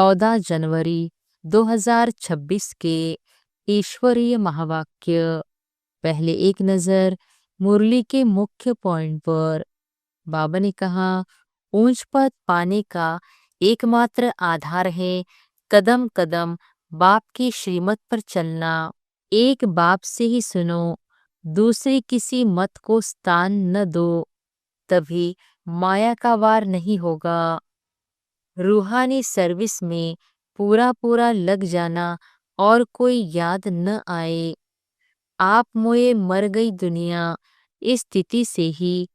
14 जनवरी 2026 के ईश्वरीय महावाक्य। पहले एक नजर मुरली के मुख्य पॉइंट पर। बाबा ने कहा, ऊंच पद पाने का एकमात्र आधार है कदम कदम बाप की श्रीमत पर चलना। एक बाप से ही सुनो, दूसरी किसी मत को स्थान न दो, तभी माया का वार नहीं होगा। रूहानी सर्विस में पूरा पूरा लग जाना और कोई याद न आए। आप मोए मर गई दुनिया, इस स्थिति से ही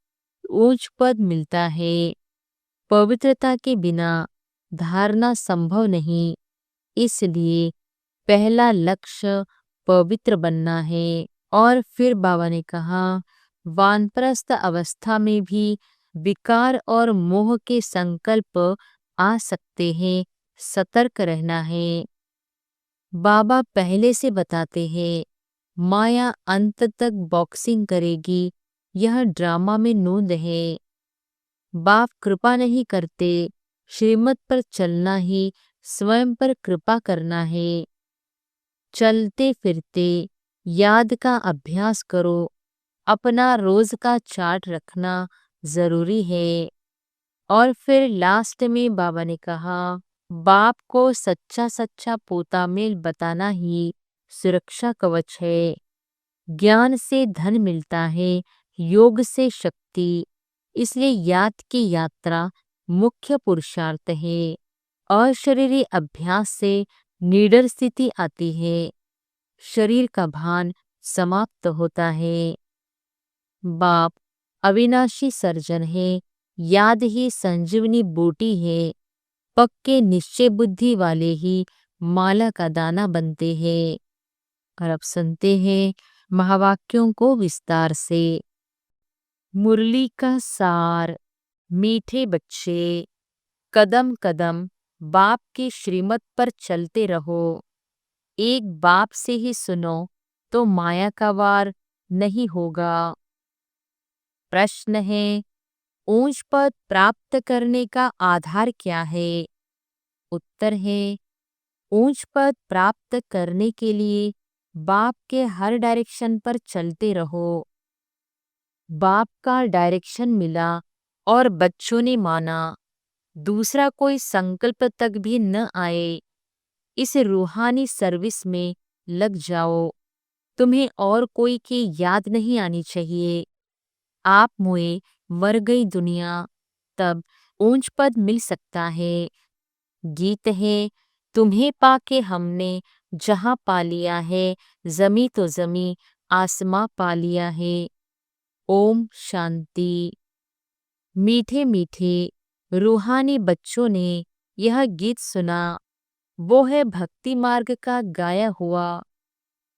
ऊंच पद मिलता है। पवित्रता के बिना धारणा संभव नहीं, इसलिए पहला लक्ष्य पवित्र बनना है। और फिर बाबा ने कहा, वानप्रस्थ अवस्था में भी विकार और मोह के संकल्प आ सकते हैं, सतर्क रहना है। बाबा पहले से बताते हैं, माया अंत तक बॉक्सिंग करेगी, यह ड्रामा में नूंद है। बाप कृपा नहीं करते, श्रीमत पर चलना ही स्वयं पर कृपा करना है। चलते फिरते याद का अभ्यास करो, अपना रोज का चार्ट रखना जरूरी है। और फिर लास्ट में बाबा ने कहा, बाप को सच्चा सच्चा पोता मेल बताना ही सुरक्षा कवच है। ज्ञान से धन मिलता है, योग से शक्ति, इसलिए याद की यात्रा मुख्य पुरुषार्थ है। अशरीरी अभ्यास से निडर स्थिति आती है, शरीर का भान समाप्त होता है। बाप अविनाशी सर्जन है, याद ही संजीवनी बूटी है। पक्के निश्चय बुद्धि वाले ही माला का दाना बनते हैं। और अब सुनते हैं महावाक्यों को विस्तार से। मुरली का सार। मीठे बच्चे, कदम कदम बाप की श्रीमत पर चलते रहो। एक बाप से ही सुनो तो माया का वार नहीं होगा। प्रश्न है, ऊंच पद प्राप्त करने का आधार क्या है? उत्तर है, ऊंच पद प्राप्त करने के लिए बाप के हर डायरेक्शन पर चलते रहो। बाप का डायरेक्शन मिला और बच्चों ने माना, दूसरा कोई संकल्प तक भी न आए। इस रूहानी सर्विस में लग जाओ, तुम्हें और कोई की याद नहीं आनी चाहिए। आप मोए मर गई दुनिया, तब ऊंच पद मिल सकता है। गीत है, तुम्हें पाके हमने जहां पा लिया है, जमी तो जमी आसमां पा लिया है। ओम शांति। मीठे मीठे रूहानी बच्चों ने यह गीत सुना, वो है भक्ति मार्ग का गाया हुआ।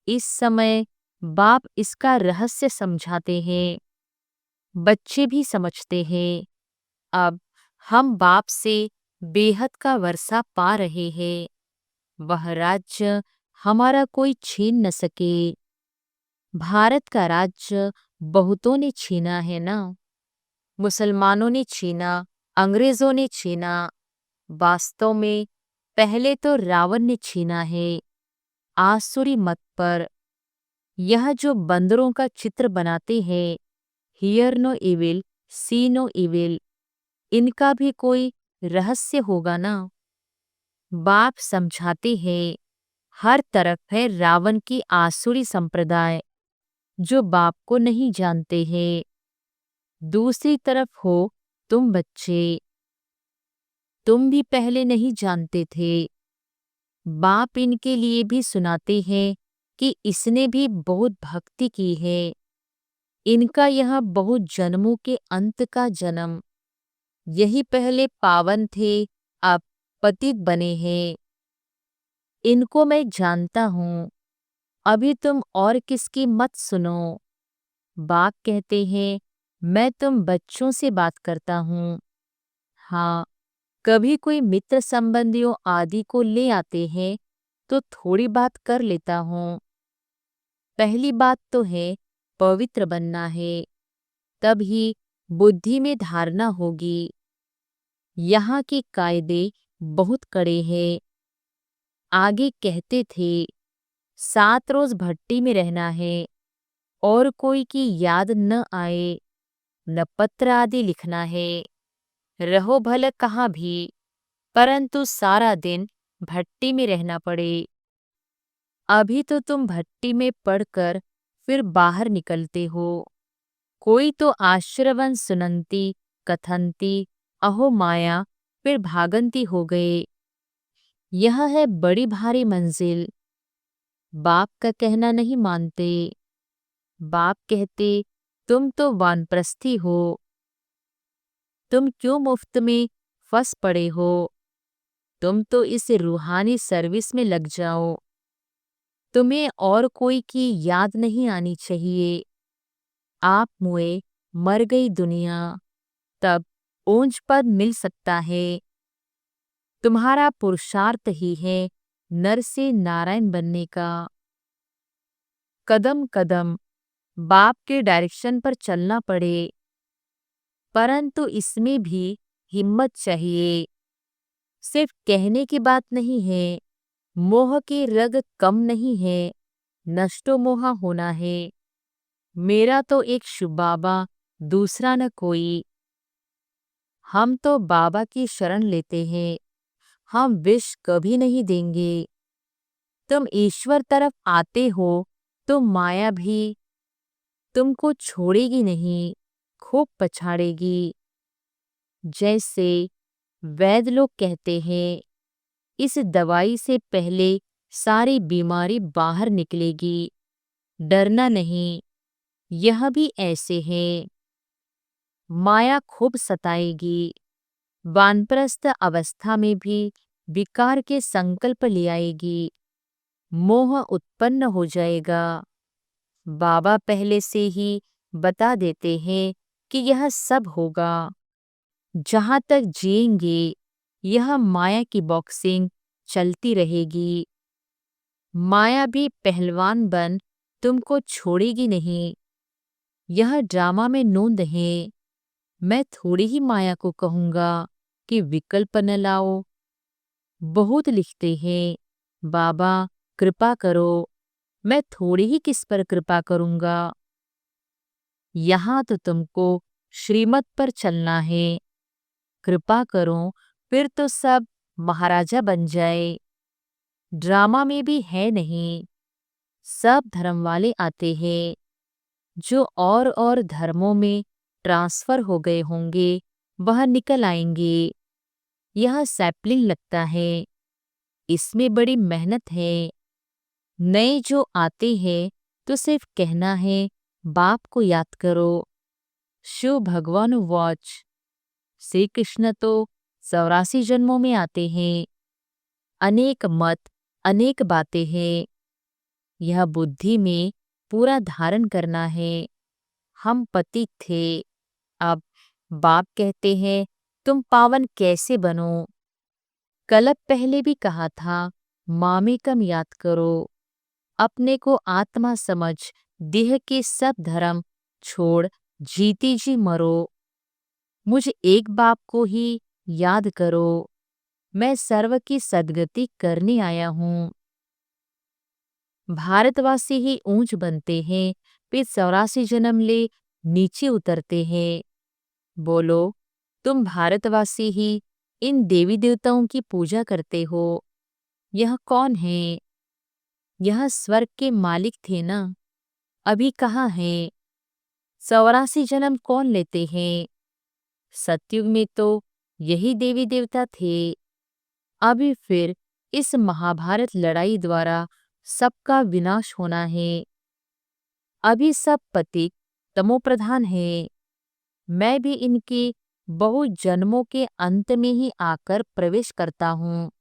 इस समय बाप इसका रहस्य समझाते हैं, बच्चे भी समझते हैं। अब हम बाप से बेहद का वर्षा पा रहे हैं, वह राज्य हमारा कोई छीन न सके। भारत का राज्य बहुतों ने छीना है ना, मुसलमानों ने छीना, अंग्रेजों ने छीना। वास्तव में पहले तो रावण ने छीना है, आसुरी मत पर। यह जो बंदरों का चित्र बनाते हैं, hear no evil see no evil, इनका भी कोई रहस्य होगा ना। बाप समझाते हैं, हर तरफ है रावण की आसुरी संप्रदाय, जो बाप को नहीं जानते हैं। दूसरी तरफ हो तुम बच्चे, तुम भी पहले नहीं जानते थे। बाप इनके लिए भी सुनाते हैं कि इसने भी बहुत भक्ति की है। इनका यह बहुत जन्मों के अंत का जन्म, यही पहले पावन थे, अब पतित बने हैं। इनको मैं जानता हूँ, अभी तुम और किसकी मत सुनो। बाप कहते हैं, मैं तुम बच्चों से बात करता हूँ। हाँ, कभी कोई मित्र संबंधियों आदि को ले आते हैं तो थोड़ी बात कर लेता हूँ। पहली बात तो है पवित्र बनना है, तभी बुद्धि में धारणा होगी। यहाँ के कायदे बहुत कड़े हैं। आगे कहते थे 7 रोज भट्टी में रहना है और कोई की याद न आए, न पत्र आदि लिखना है। रहो भले कहाँ भी, परंतु सारा दिन भट्टी में रहना पड़े। अभी तो तुम भट्टी में पड़कर फिर बाहर निकलते हो। कोई तो आश्रवन सुनंती कथंती अहो माया फिर भागंती हो गए। यह है बड़ी भारी मंजिल। बाप का कहना नहीं मानते। बाप कहते तुम तो वानप्रस्थी हो, तुम क्यों मुफ्त में फंस पड़े हो, तुम तो इस रूहानी सर्विस में लग जाओ। तुम्हें और कोई की याद नहीं आनी चाहिए। आप मुए, मर गई दुनिया, तब ऊंच पद मिल सकता है। तुम्हारा पुरुषार्थ ही है नर से नारायण बनने का। कदम कदम बाप के डायरेक्शन पर चलना पड़े, परंतु इसमें भी हिम्मत चाहिए। सिर्फ कहने की बात नहीं है। मोह की रग कम नहीं है, नष्टो मोहा होना है। मेरा तो एक शुभ बाबा, दूसरा न कोई। हम तो बाबा की शरण लेते हैं। हम विष कभी नहीं देंगे। तुम ईश्वर तरफ आते हो तो माया भी तुमको छोड़ेगी नहीं, खूब पछाड़ेगी। जैसे वैद्य लोग कहते हैं इस दवाई से पहले सारी बीमारी बाहर निकलेगी, डरना नहीं। यह भी ऐसे है। माया खूब सताएगी। वानप्रस्थ अवस्था में भी विकार के संकल्प ले आएगी। मोह उत्पन्न हो जाएगा। बाबा पहले से ही बता देते हैं कि यह सब होगा। जहाँ तक जिएंगे यह माया की बॉक्सिंग चलती रहेगी। माया भी पहलवान बन तुमको छोड़ेगी नहीं। यह ड्रामा में नोंद है। मैं थोड़ी ही माया को कहूँगा कि विकल्प न लाओ। बहुत लिखते हैं बाबा कृपा करो, मैं थोड़ी ही किस पर कृपा करूँगा। यहाँ तो तुमको श्रीमत पर चलना है। कृपा करो फिर तो सब महाराजा बन जाए। ड्रामा में भी है नहीं। सब धर्म वाले आते हैं। जो और धर्मों में ट्रांसफर हो गए होंगे वह निकल आएंगे। यह सैपलिंग लगता है। इसमें बड़ी मेहनत है। नए जो आते हैं तो सिर्फ कहना है बाप को याद करो। शिव भगवान वॉच। श्री कृष्ण तो 84 जन्मों में आते हैं। अनेक मत, अनेक बातें हैं। यह बुद्धि में पूरा धारण करना है। हम पतित थे, अब बाप कहते हैं तुम पावन कैसे बनो। कल पहले भी कहा था मामेकम याद करो। अपने को आत्मा समझ देह के सब धर्म छोड़ जीती जी मरो। मुझे एक बाप को ही याद करो। मैं सर्व की सद्गति करने आया हूँ। भारतवासी ही ऊंच बनते हैं, फिर 84 जन्म ले नीचे उतरते हैं। बोलो तुम भारतवासी ही इन देवी देवताओं की पूजा करते हो। यह कौन है? यह स्वर्ग के मालिक थे ना, अभी कहाँ है? 84 जन्म कौन लेते हैं? सतयुग में तो यही देवी देवता थे। अभी फिर इस महाभारत लड़ाई द्वारा सबका विनाश होना है। अभी सब पतित तमोप्रधान है। मैं भी इनके बहुत जन्मों के अंत में ही आकर प्रवेश करता हूँ।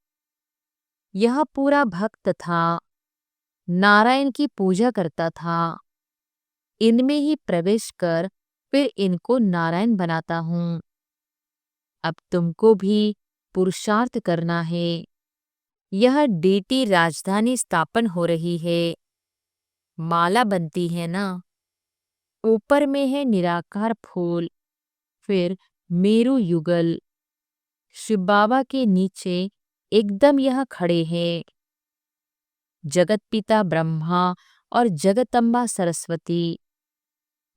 यह पूरा भक्त था, नारायण की पूजा करता था। इनमें ही प्रवेश कर फिर इनको नारायण बनाता हूँ। अब तुमको भी पुरुषार्थ करना है। यह डीटी राजधानी स्थापन हो रही है। माला बनती है ना, ऊपर में है निराकार फूल, फिर मेरु युगल। शिव बाबा के नीचे एकदम यह खड़े हैं। जगत पिता ब्रह्मा और जगदम्बा सरस्वती,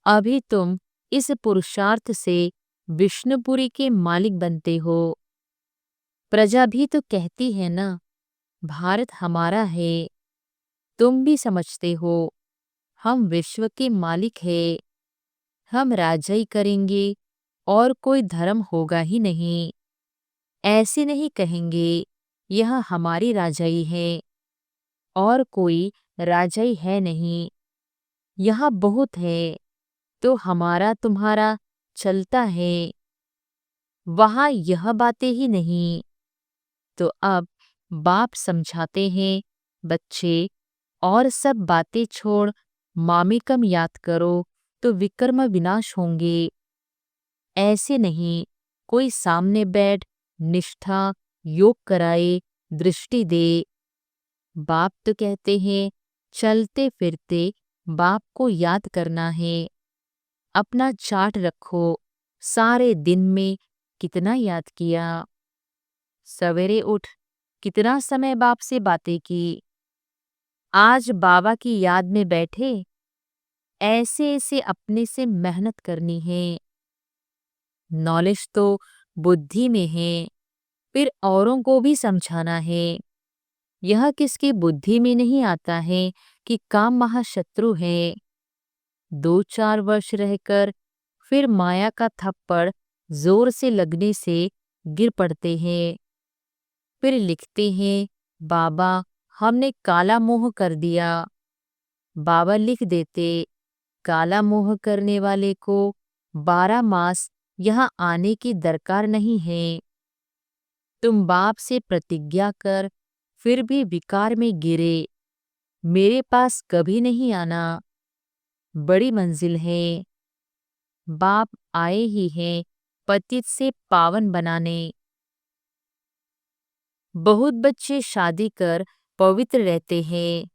अभी तुम इस पुरुषार्थ से विष्णुपुरी के मालिक बनते हो। प्रजा भी तो कहती है ना, भारत हमारा है। तुम भी समझते हो, हम विश्व के मालिक हैं। हम राजाई करेंगे और कोई धर्म होगा ही नहीं। ऐसे नहीं कहेंगे यह हमारी राजाई है और कोई राजाई है नहीं। यहाँ बहुत है तो हमारा तुम्हारा चलता है। वहाँ यह बातें ही नहीं। तो अब बाप समझाते हैं, बच्चे और सब बातें छोड़ मामेकम याद करो तो विकर्म विनाश होंगे। ऐसे नहीं कोई सामने बैठ निष्ठा योग कराए, दृष्टि दे। बाप तो कहते हैं चलते फिरते बाप को याद करना है। अपना चार्ट रखो, सारे दिन में कितना याद किया। सवेरे उठ कितना समय बाप से बातें की। आज बाबा की याद में बैठे। ऐसे ऐसे अपने से मेहनत करनी है। नॉलेज तो बुद्धि में है, फिर औरों को भी समझाना है। यह किसकी बुद्धि में नहीं आता है कि काम महाशत्रु है। 2-4 वर्ष रहकर फिर माया का थप्पड़ जोर से लगने से गिर पड़ते हैं। फिर लिखते हैं, बाबा हमने काला मोह कर दिया। बाबा लिख देते, काला मोह करने वाले को 12 मास यहाँ आने की दरकार नहीं है। तुम बाप से प्रतिज्ञा कर फिर भी विकार में गिरे, मेरे पास कभी नहीं आना। बड़ी मंजिल है। बाप आए ही हैं पतित से पावन बनाने। बहुत बच्चे शादी कर पवित्र रहते हैं।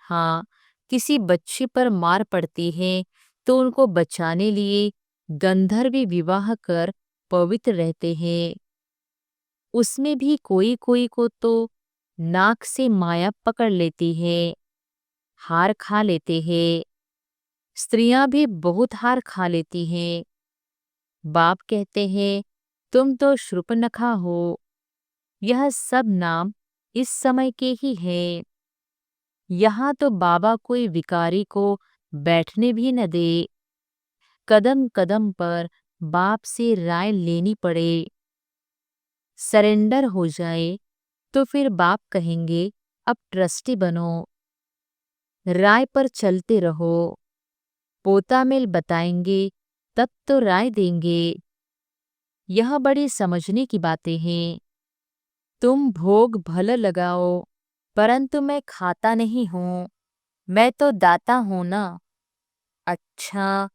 हाँ, किसी बच्चे पर मार पड़ती है तो उनको बचाने लिए गंधर्व विवाह कर पवित्र रहते हैं। उसमें भी कोई कोई को तो नाक से माया पकड़ लेती है, हार खा लेते हैं। स्त्रियां भी बहुत हार खा लेती हैं। बाप कहते हैं तुम तो शूर्पणखा हो। यह सब नाम इस समय के ही हैं। यहाँ तो बाबा कोई विकारी को बैठने भी न दे। कदम कदम पर बाप से राय लेनी पड़े। सरेंडर हो जाए तो फिर बाप कहेंगे अब ट्रस्टी बनो। राय पर चलते रहो। पोता मेल बताएंगे तब तो राय देंगे। यह बड़ी समझने की बातें हैं। तुम भोग भल लगाओ, परंतु मैं खाता नहीं हूँ। मैं तो दाता हूँ ना। अच्छा,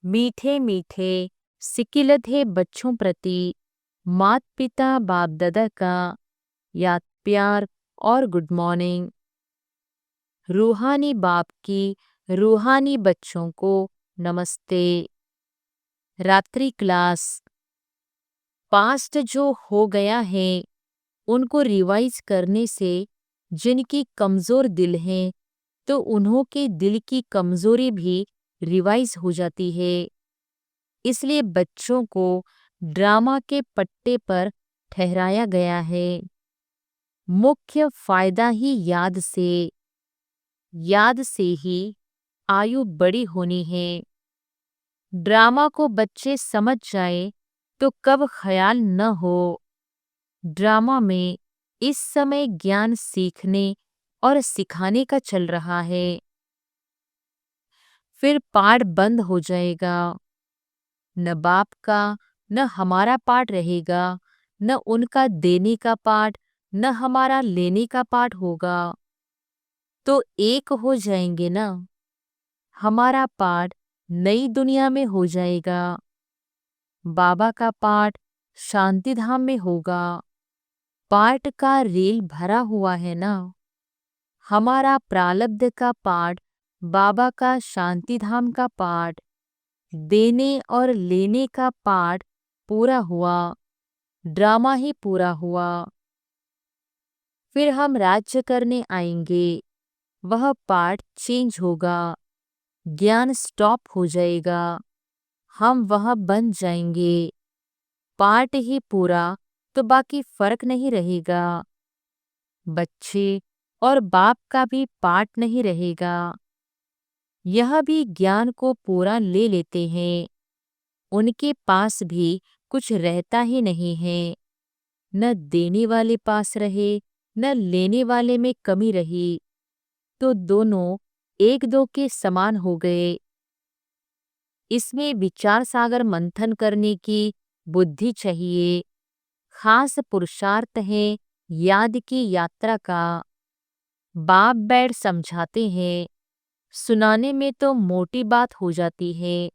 मीठे मीठे सिकिल थे बच्चों प्रति मात पिता बाप दादा का याद प्यार और गुड मॉर्निंग। रूहानी बाप की रूहानी बच्चों को नमस्ते। रात्रि क्लास। पास्ट जो हो गया है उनको रिवाइज करने से जिनकी कमजोर दिल है तो उन्हों के दिल की कमजोरी भी रिवाइज हो जाती है। इसलिए बच्चों को ड्रामा के पट्टे पर ठहराया गया है। मुख्य फायदा ही याद से ही आयु बड़ी होनी है। ड्रामा को बच्चे समझ जाए तो कब ख्याल न हो। ड्रामा में इस समय ज्ञान सीखने और सिखाने का चल रहा है। फिर पाठ बंद हो जाएगा। न बाप का न हमारा पाठ रहेगा, न उनका देने का पाठ न हमारा लेने का पाठ होगा। तो एक हो जाएंगे ना। हमारा पाठ नई दुनिया में हो जाएगा। बाबा का पाठ शांति धाम में होगा। पाठ का रेल भरा हुआ है ना। हमारा प्रारब्ध का पाठ, बाबा का शांति धाम का पाठ, देने और लेने का पाठ पूरा हुआ। ड्रामा ही पूरा हुआ। फिर हम राज्य करने आएंगे, वह पार्ट चेंज होगा, ज्ञान स्टॉप हो जाएगा, हम वह बन जाएंगे। पार्ट ही पूरा, तो बाकी फर्क नहीं रहेगा। बच्चे और बाप का भी पार्ट नहीं रहेगा। यह भी ज्ञान को पूरा ले लेते हैं। उनके पास भी कुछ रहता ही नहीं है। न देने वाले पास रहे, न लेने वाले में कमी रही, तो दोनों एक दो के समान हो गए। इसमें विचार सागर मंथन करने की बुद्धि चाहिए। खास पुरुषार्थ है याद की यात्रा का। बाप बैठ समझाते हैं, सुनाने में तो मोटी बात हो जाती है,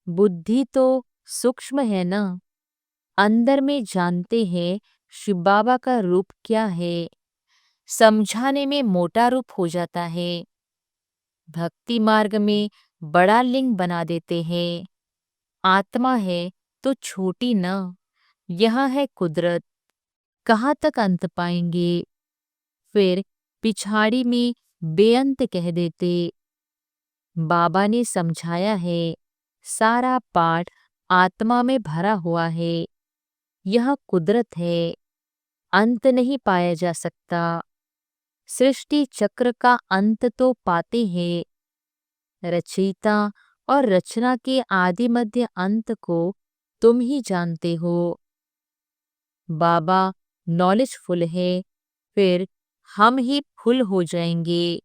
बुद्धि तो सूक्ष्म है ना। अंदर में जानते हैं शिव बाबा का रूप क्या है, समझाने में मोटा रूप हो जाता है। भक्ति मार्ग में बड़ा लिंग बना देते हैं। आत्मा है तो छोटी न, यहाँ है कुदरत, कहाँ तक अंत पाएंगे। फिर पिछाड़ी में बेअंत कह देते। बाबा ने समझाया है, सारा पाठ आत्मा में भरा हुआ है। यह कुदरत है, अंत नहीं पाया जा सकता। सृष्टि चक्र का अंत तो पाते हैं, रचयिता और रचना के आदि मध्य अंत को तुम ही जानते हो। बाबा नॉलेजफुल है, फिर हम ही फुल हो जाएंगे,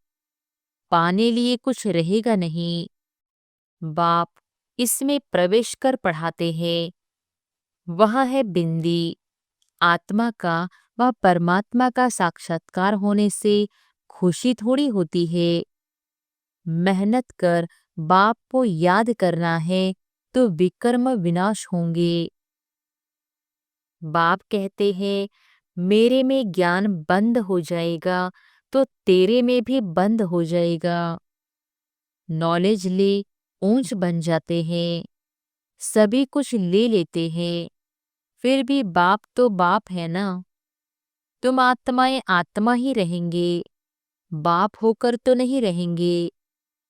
पाने लिए कुछ रहेगा नहीं। बाप इसमें प्रवेश कर पढ़ाते हैं। वह है बिंदी, आत्मा का व परमात्मा का साक्षात्कार होने से खुशी थोड़ी होती है। मेहनत कर बाप को याद करना है तो विकर्म विनाश होंगे। बाप कहते हैं, मेरे में ज्ञान बंद हो जाएगा तो तेरे में भी बंद हो जाएगा। नॉलेज ले ऊंच बन जाते हैं, सभी कुछ ले लेते हैं, फिर भी बाप तो बाप है ना। तुम आत्माएं आत्मा ही रहेंगे, बाप होकर तो नहीं रहेंगे।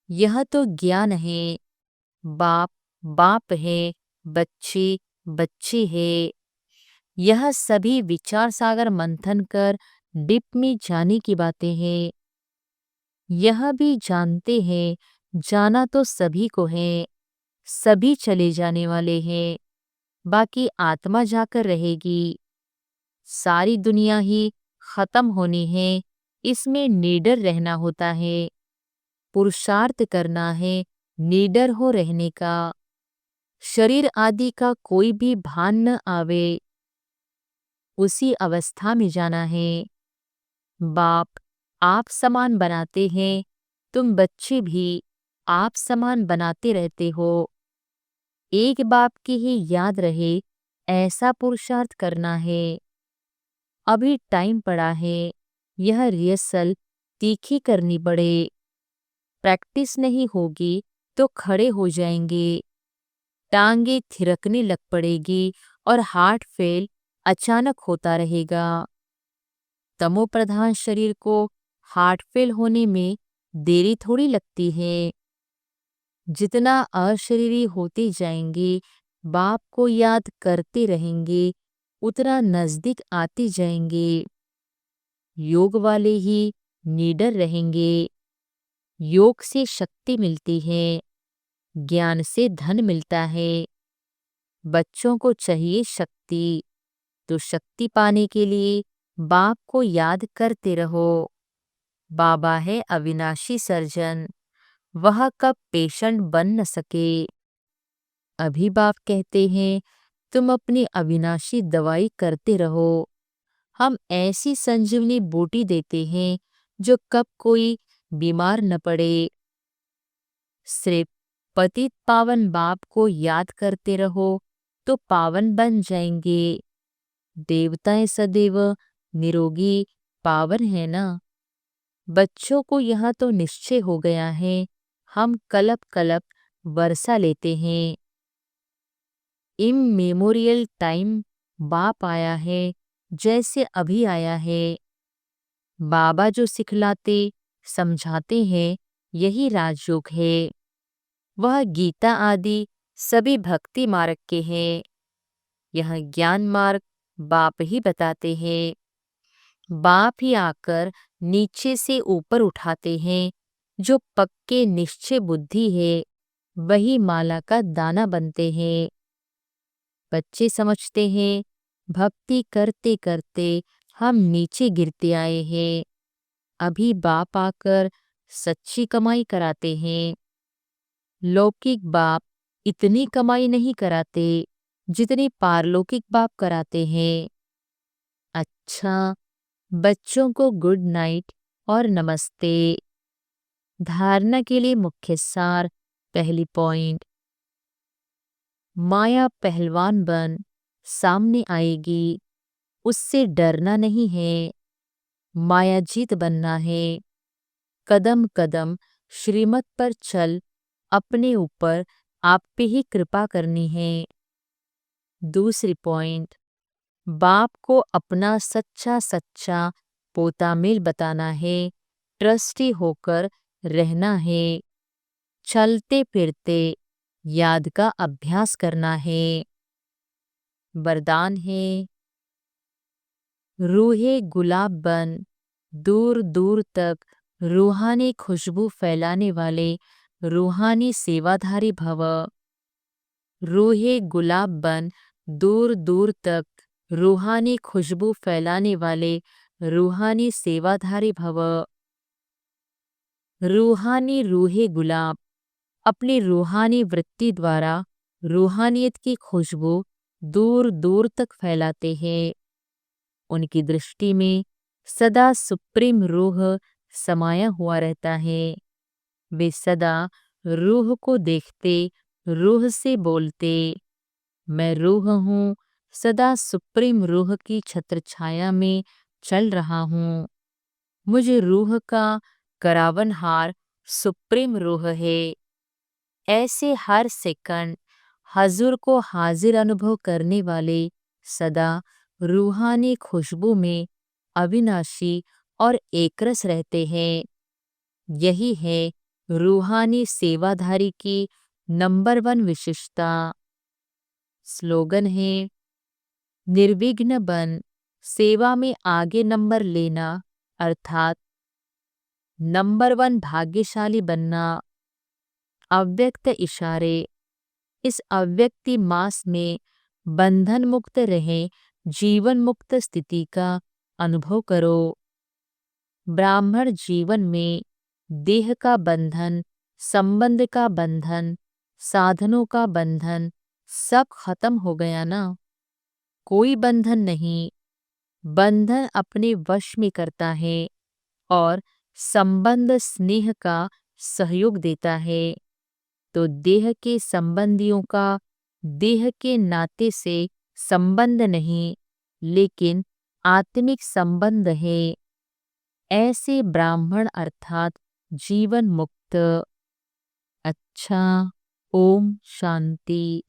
यह तो ज्ञान है। बाप बाप है, बच्चे बच्चे है। यह सभी विचार सागर मंथन कर डिप में जाने की बातें हैं। यह भी जानते हैं, जाना तो सभी को है, सभी चले जाने वाले हैं, बाकी आत्मा जाकर रहेगी। सारी दुनिया ही खत्म होनी है, इसमें निडर रहना होता है। पुरुषार्थ करना है निडर हो रहने का। शरीर आदि का कोई भी भान न आवे, उसी अवस्था में जाना है। बाप आप समान बनाते हैं, तुम बच्चे भी आप समान बनाते रहते हो। एक बाप की ही याद रहे, ऐसा पुरुषार्थ करना है। अभी टाइम पड़ा है, यह रिहर्सल तीखी करनी पड़े। प्रैक्टिस नहीं होगी तो खड़े हो जाएंगे, टांगे थिरकने लग पड़ेगी और हार्ट फेल अचानक होता रहेगा। तमो प्रधान शरीर को हार्ट फेल होने में देरी थोड़ी लगती है। जितना अशरीरी होते जाएंगे, बाप को याद करते रहेंगे, उतना नजदीक आते जाएंगे। योग वाले ही निडर रहेंगे। योग से शक्ति मिलती है, ज्ञान से धन मिलता है। बच्चों को चाहिए शक्ति, तो शक्ति पाने के लिए बाप को याद करते रहो। बाबा है अविनाशी सर्जन, वह कब पेशेंट बन न सके। अभी बाप कहते हैं, तुम अपनी अविनाशी दवाई करते रहो। हम ऐसी संजीवनी बूटी देते हैं जो कब कोई बीमार न पड़े। सिर्फ पतित पावन बाप को याद करते रहो तो पावन बन जाएंगे। देवताएं सदैव निरोगी पावन है ना। बच्चों को यह तो निश्चय हो गया है, हम कलप कलप वर्षा लेते हैं। इममेमोरियल टाइम बाप आया है, जैसे अभी आया है। बाबा जो सिखलाते समझाते हैं यही राजयोग है। वह गीता आदि सभी भक्ति मार्ग के हैं। यह ज्ञान मार्ग बाप ही बताते हैं। बाप ही आकर नीचे से ऊपर उठाते हैं। जो पक्के निश्चय बुद्धि है वही माला का दाना बनते हैं। बच्चे समझते हैं भक्ति करते करते हम नीचे गिरते आए हैं। अभी बाप आकर सच्ची कमाई कराते हैं। लौकिक बाप इतनी कमाई नहीं कराते जितनी पारलौकिक बाप कराते हैं। अच्छा, बच्चों को गुड नाइट और नमस्ते। धारणा के लिए मुख्य सार। पहली पॉइंट, माया पहलवान बन सामने आएगी, उससे डरना नहीं है। माया जीत बनना है। कदम कदम श्रीमत पर चल, अपने ऊपर आप पे ही कृपा करनी है। दूसरी पॉइंट, बाप को अपना सच्चा सच्चा पोता मेल बताना है। ट्रस्टी होकर रहना है। चलते फिरते याद का अभ्यास करना है। वरदान है, रूहे गुलाब बन दूर दूर तक रूहानी खुशबू फैलाने वाले रूहानी सेवाधारी भव। रूहे गुलाब बन दूर दूर तक रूहानी खुशबू फैलाने वाले रूहानी सेवाधारी भव। रूहानी रूहे गुलाब अपनी रूहानी वृत्ति द्वारा रूहानियत की खुशबू दूर दूर तक फैलाते हैं। उनकी दृष्टि में सदा सुप्रीम रूह समाया हुआ रहता है। वे सदा रूह को देखते, रूह से बोलते, मैं रूह हूँ, सदा सुप्रीम रूह की छत्र छाया में चल रहा हूँ। मुझे रूह का करावनहार सुप्रीम रूह है। ऐसे हर सेकंड हजूर को हाजिर अनुभव करने वाले सदा रूहानी खुशबू में अविनाशी और एकरस रहते हैं। यही है रूहानी सेवाधारी की नंबर 1 विशेषता। स्लोगन है, निर्विघ्न बन सेवा में आगे नंबर लेना, अर्थात नंबर 1 भाग्यशाली बनना। अव्यक्त इशारे, इस अव्यक्ति मास में बंधन मुक्त रहे, जीवन मुक्त स्थिति का अनुभव करो। ब्राह्मण जीवन में देह का बंधन, संबंध का बंधन, साधनों का बंधन सब खत्म हो गया ना। कोई बंधन नहीं। बंधन अपने वश में करता है और संबंध स्नेह का सहयोग देता है। तो देह के संबंधियों का देह के नाते से संबंध नहीं, लेकिन आत्मिक संबंध है। ऐसे ब्राह्मण अर्थात जीवन मुक्त। अच्छा, ओम शांति।